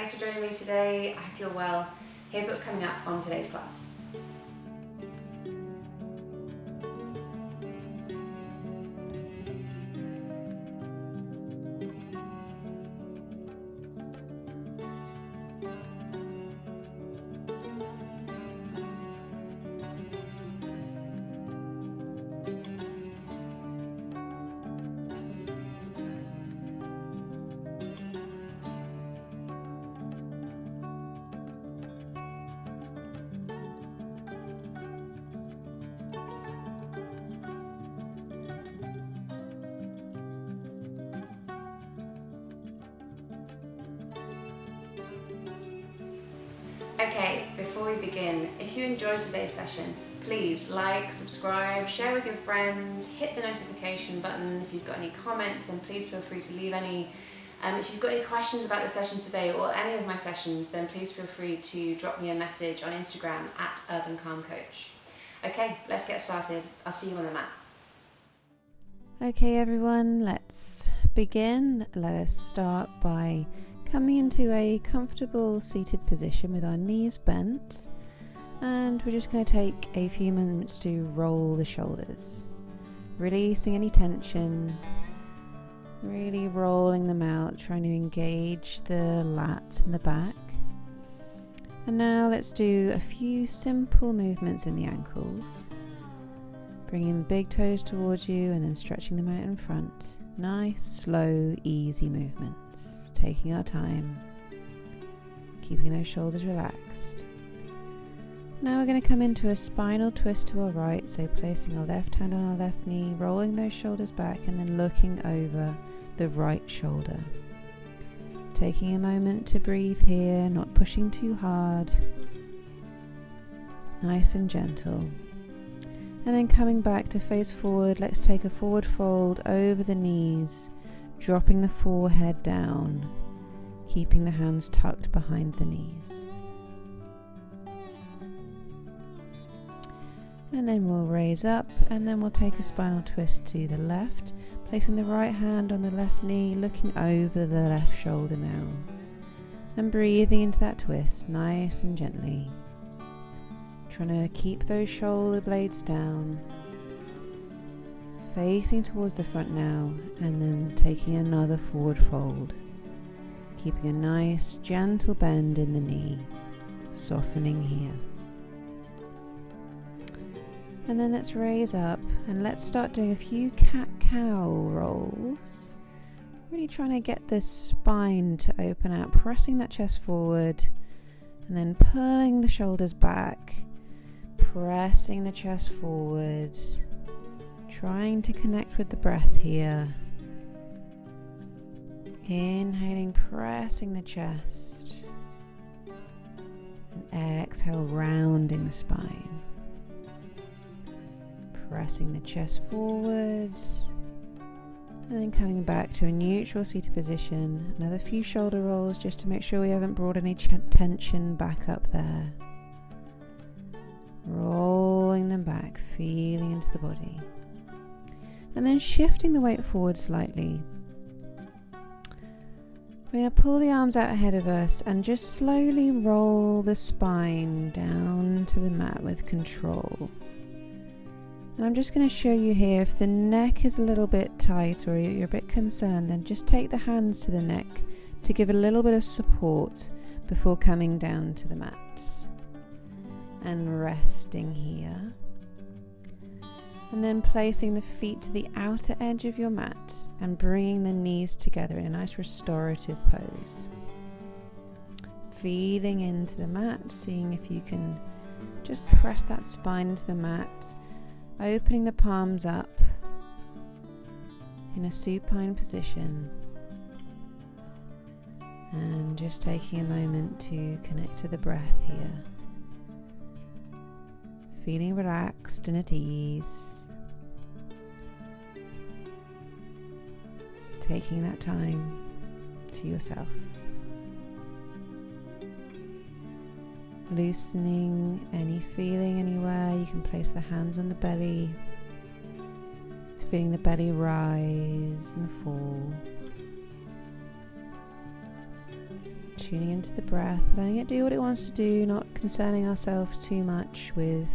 Thanks for joining me today. I hope you're well. Here's what's coming up on today's class. Okay, before we begin, if you enjoyed today's session, please like, subscribe, share with your friends, hit the notification button. If you've got any comments, then please feel free to leave any. If you've got any questions about the session today or any of my sessions, then please feel free to drop me a message on Instagram at Urban Calm Coach. Okay, let's get started. I'll see you on the mat. Okay everyone, let's begin. Let us start by coming into a comfortable seated position with our knees bent, and we're just going to take a few moments to roll the shoulders, releasing any tension, really rolling them out, trying to engage the lats and the back. And now let's do a few simple movements in the ankles, bringing the big toes towards you and then stretching them out in front. Nice, slow, easy movements. Taking our time, keeping those shoulders relaxed. Now we're going to come into a spinal twist to our right, so placing our left hand on our left knee, rolling those shoulders back and then looking over the right shoulder. Taking a moment to breathe here, not pushing too hard, nice and gentle. And then coming back to face forward, let's take a forward fold over the knees, dropping the forehead down, keeping the hands tucked behind the knees. And then we'll raise up, and then we'll take a spinal twist to the left, placing the right hand on the left knee, looking over the left shoulder now, and breathing into that twist nice and gently, trying to keep those shoulder blades down, facing towards the front now, and then taking another forward fold, keeping a nice gentle bend in the knee, softening here. And then let's raise up and let's start doing a few cat-cow rolls, really trying to get the spine to open out, pressing that chest forward and then pulling the shoulders back, pressing the chest forward, trying to connect with the breath here. Inhaling, pressing the chest, and exhale, rounding the spine. Pressing the chest forward, and then coming back to a neutral seated position. Another few shoulder rolls just to make sure we haven't brought any tension back up there. Rolling them back, feeling into the body. And then shifting the weight forward slightly. We're going to pull the arms out ahead of us and just slowly roll the spine down to the mat with control. And I'm just going to show you here, if the neck is a little bit tight or you're a bit concerned, then just take the hands to the neck to give a little bit of support before coming down to the mat. And resting here. And then placing the feet to the outer edge of your mat and bringing the knees together in a nice restorative pose. Feeling into the mat, seeing if you can just press that spine into the mat, opening the palms up in a supine position, and just taking a moment to connect to the breath here. Feeling relaxed and at ease. Taking that time to yourself. Loosening any feeling anywhere. You can place the hands on the belly. Feeling the belly rise and fall. tuning into the breath, letting it do what it wants to do, not concerning ourselves too much with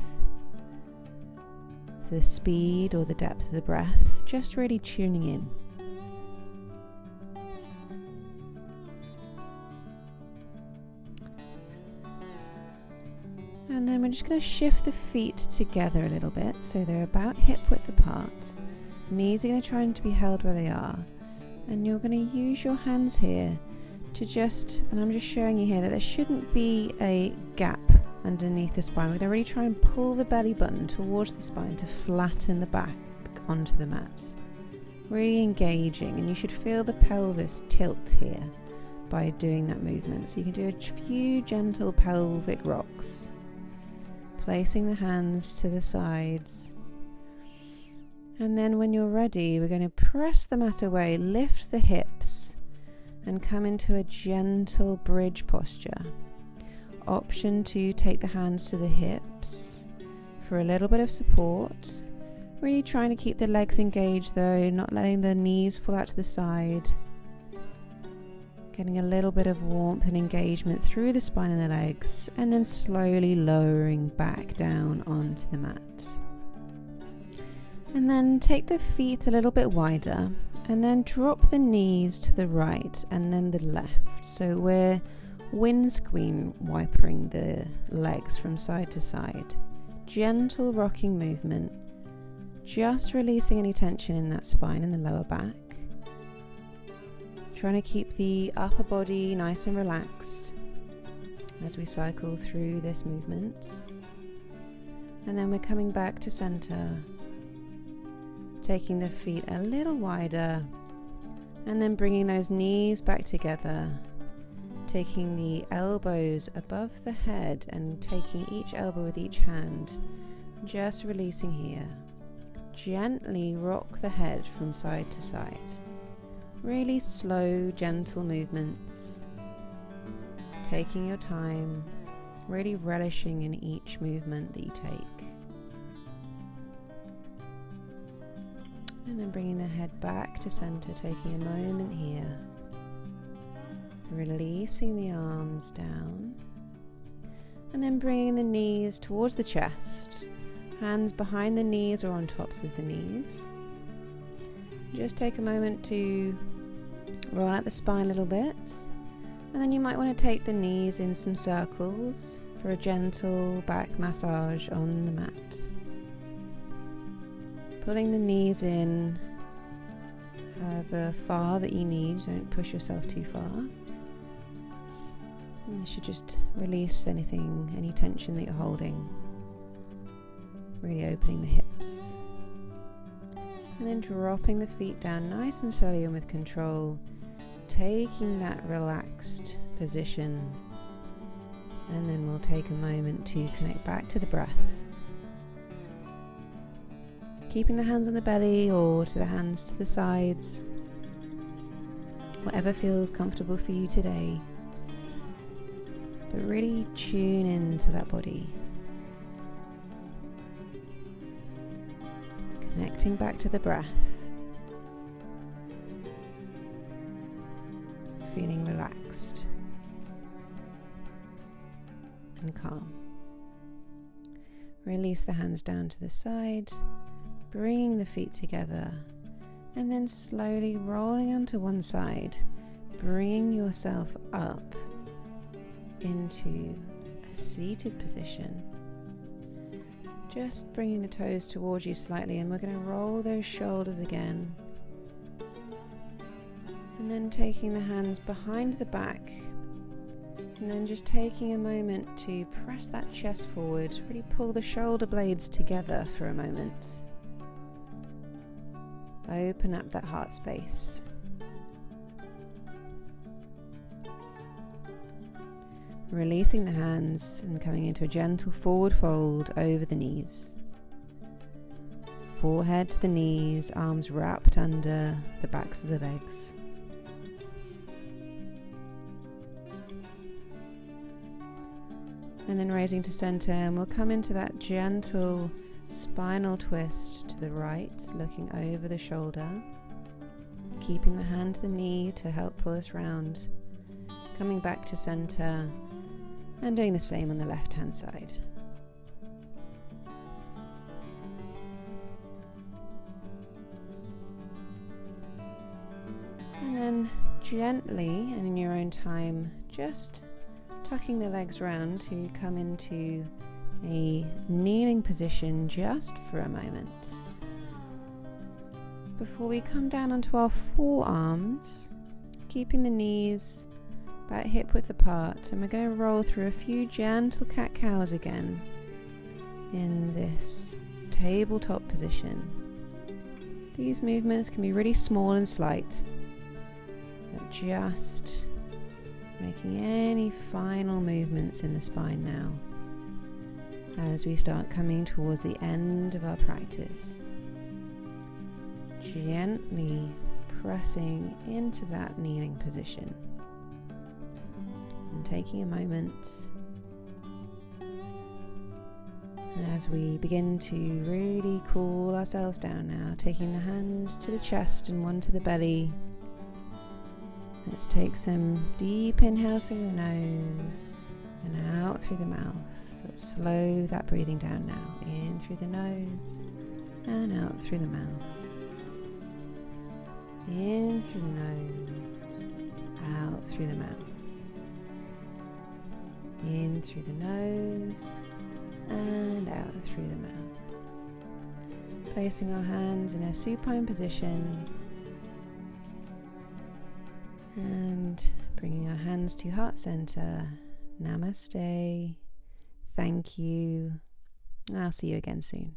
the speed or the depth of the breath, just really tuning in. And then we're just going to shift the feet together a little bit so they're about hip width apart. Knees are going to try to be held where they are. And you're going to use your hands here to just, and I'm just showing you here that there shouldn't be a gap underneath the spine. We're going to really try and pull the belly button towards the spine to flatten the back onto the mat. Really engaging, and you should feel the pelvis tilt here by doing that movement. So you can do a few gentle pelvic rocks. Placing the hands to the sides. And then when you're ready, we're going to press the mat away, lift the hips, and come into a gentle bridge posture. Option to take the hands to the hips for a little bit of support. Really trying to keep the legs engaged though, not letting the knees fall out to the side. Getting a little bit of warmth and engagement through the spine and the legs, and then slowly lowering back down onto the mat. And then take the feet a little bit wider, and then drop the knees to the right and then the left. So we're windscreen wipering the legs from side to side. Gentle rocking movement, just releasing any tension in that spine and the lower back. Trying to keep the upper body nice and relaxed as we cycle through this movement. And then we're coming back to center, taking the feet a little wider, and then bringing those knees back together, taking the elbows above the head and taking each elbow with each hand, just releasing here. Gently rock the head from side to side. Really slow, gentle movements, taking your time, really relishing in each movement that you take. And then bringing the head back to center, taking a moment here, releasing the arms down, and then bringing the knees towards the chest, hands behind the knees or on tops of the knees. Just take a moment to roll out the spine a little bit, and then you might want to take the knees in some circles for a gentle back massage on the mat. Pulling the knees in however far that you need, don't push yourself too far. And you should just release anything, any tension that you're holding. Really opening the hips. And then dropping the feet down nice and slowly and with control, taking that relaxed position, and then we'll take a moment to connect back to the breath. Keeping the hands on the belly or to the hands to the sides, whatever feels comfortable for you today, but really tune into that body. Connecting back to the breath, feeling relaxed and calm. Release the hands down to the side, bringing the feet together, and then slowly rolling onto one side, bringing yourself up into a seated position. Just bringing the toes towards you slightly, and we're going to roll those shoulders again. And then taking the hands behind the back, and then just taking a moment to press that chest forward, really pull the shoulder blades together for a moment. Open up that heart space. Releasing the hands and coming into a gentle forward fold over the knees. Forehead to the knees, arms wrapped under the backs of the legs. And then raising to center, and we'll come into that gentle spinal twist to the right, looking over the shoulder, keeping the hand to the knee to help pull us round. coming back to center and doing the same on the left hand side. And then gently and in your own time, just tucking the legs round to come into a kneeling position just for a moment. Before we come down onto our forearms, keeping the knees about hip width apart, and we're going to roll through a few gentle cat-cows again in this tabletop position. These movements can be really small and slight, but just making any final movements in the spine now as we start coming towards the end of our practice. Gently pressing into that kneeling position and taking a moment. And as we begin to really cool ourselves down now, taking the hand to the chest and one to the belly. Let's take some deep inhales through the nose and out through the mouth. Let's slow that breathing down now. In through the nose and out through the mouth. In through the nose, out through the mouth. In through the nose and out through the mouth. Placing our hands in a supine position and bringing our hands to heart center. Namaste. Thank you. I'll see you again soon.